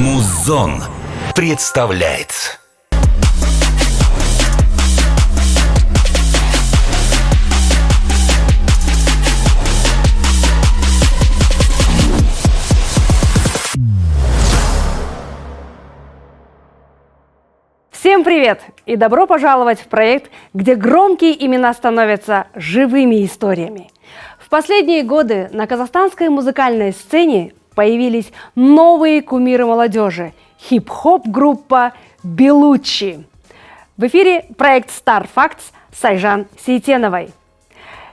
Музон представляет. Всем привет и добро пожаловать в проект, где громкие имена становятся живыми историями. В последние годы на казахстанской музыкальной сцене появились новые кумиры молодежи – хип-хоп-группа «Белуччи». В эфире проект Star Facts с Айжан Сейтеновой.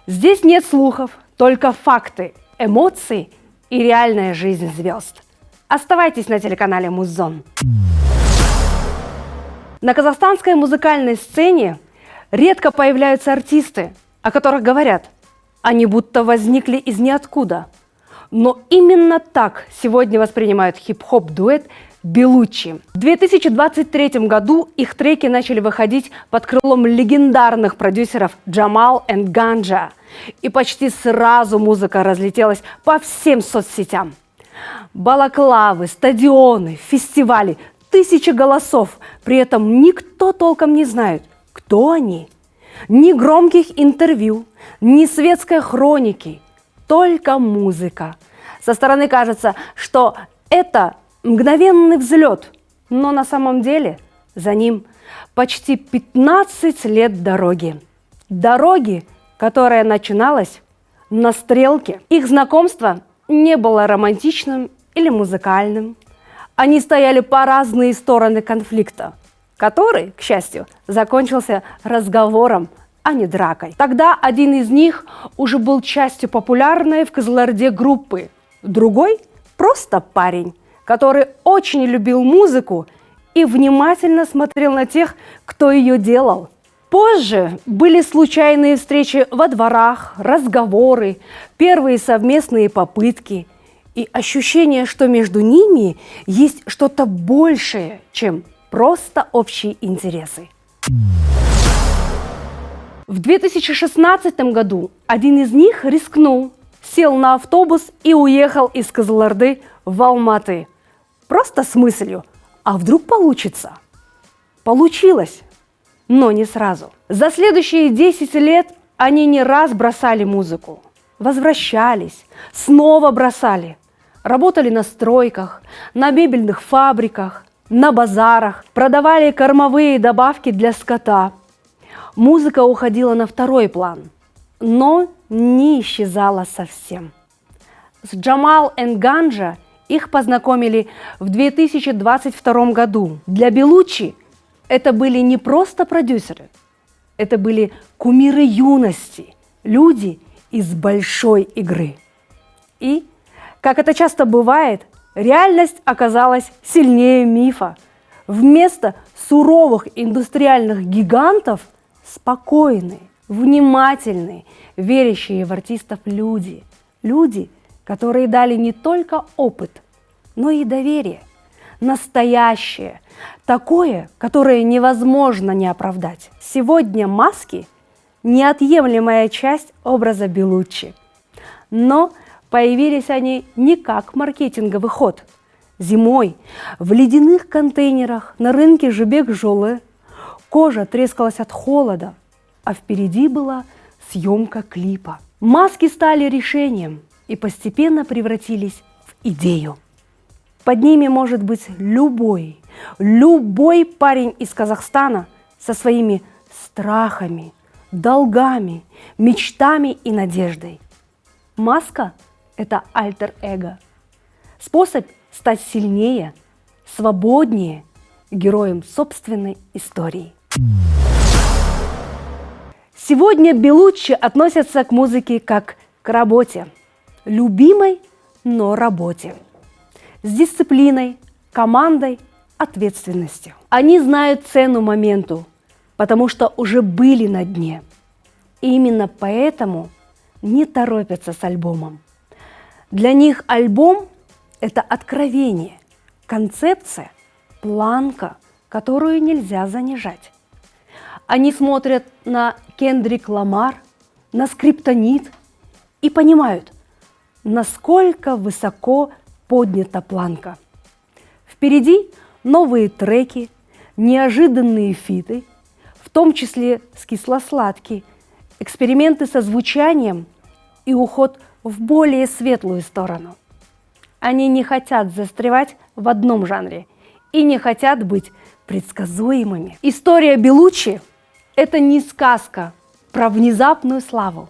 Здесь нет слухов, только факты, эмоции и реальная жизнь звезд. Оставайтесь на телеканале Музон. На казахстанской музыкальной сцене редко появляются артисты, о которых говорят, они будто возникли из ниоткуда. Но именно так сегодня воспринимают хип-хоп-дуэт «Белуччи». В 2023 году их треки начали выходить под крылом легендарных продюсеров Джамал и Ганджа. И почти сразу музыка разлетелась по всем соцсетям. Балаклавы, стадионы, фестивали – тысячи голосов, при этом никто толком не знает, кто они. Ни громких интервью, ни светской хроники, только музыка. Со стороны кажется, что это мгновенный взлет, но на самом деле за ним почти 15 лет дороги. Дороги, которая начиналась на стрелке. Их знакомство не было романтичным или музыкальным. Они стояли по разные стороны конфликта, который, к счастью, закончился разговором, а не дракой. Тогда один из них уже был частью популярной в Кызылорде группы, другой – просто парень, который очень любил музыку и внимательно смотрел на тех, кто ее делал. Позже были случайные встречи во дворах, разговоры, первые совместные попытки – и ощущение, что между ними есть что-то большее, чем просто общие интересы. В 2016 году один из них рискнул, сел на автобус и уехал из Кызылорды в Алматы. Просто с мыслью, а вдруг получится? Получилось, но не сразу. За следующие 10 лет они не раз бросали музыку, возвращались, снова бросали. Работали на стройках, на мебельных фабриках, на базарах, продавали кормовые добавки для скота. Музыка уходила на второй план, но не исчезала совсем. С Джамал и Ганджа их познакомили в 2022 году. Для Белуччи это были не просто продюсеры, это были кумиры юности, люди из большой игры. И как это часто бывает, реальность оказалась сильнее мифа. Вместо суровых индустриальных гигантов спокойные, внимательные, верящие в артистов люди. Люди, которые дали не только опыт, но и доверие. Настоящее, такое, которое невозможно не оправдать. Сегодня маски – неотъемлемая часть образа Белуччи. Но появились они не как маркетинговый ход. Зимой в ледяных контейнерах на рынке Жибек-Жолы кожа трескалась от холода, а впереди была съемка клипа. Маски стали решением и постепенно превратились в идею. Под ними может быть любой парень из Казахстана со своими страхами, долгами, мечтами и надеждой. Маска – это альтер-эго. Способ стать сильнее, свободнее, героем собственной истории. Сегодня Белуччи относятся к музыке как к работе. Любимой, но работе. С дисциплиной, командой, ответственностью. Они знают цену моменту, потому что уже были на дне. И именно поэтому не торопятся с альбомом. Для них альбом – это откровение, концепция, планка, которую нельзя занижать. Они смотрят на Кендрик Ламар, на Скриптонит и понимают, насколько высоко поднята планка. В Впереди новые треки, неожиданные фиты, в том числе с кисло-сладкий, эксперименты со звучанием и уход в более светлую сторону. Они не хотят застревать в одном жанре и не хотят быть предсказуемыми. История Белуччи – это не сказка про внезапную славу.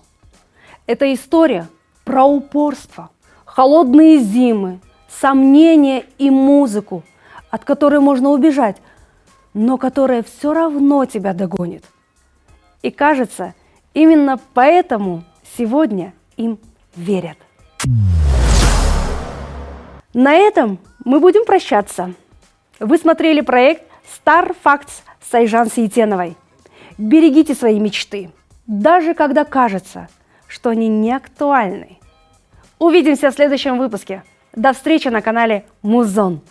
Это история про упорство, холодные зимы, сомнения и музыку, от которой можно убежать, но которая все равно тебя догонит. И кажется, именно поэтому сегодня им верят. На этом мы будем прощаться. Вы смотрели проект Star Facts с Айжан Сейтеновой. Берегите свои мечты, даже когда кажется, что они не актуальны. Увидимся в следующем выпуске. До встречи на канале Музон.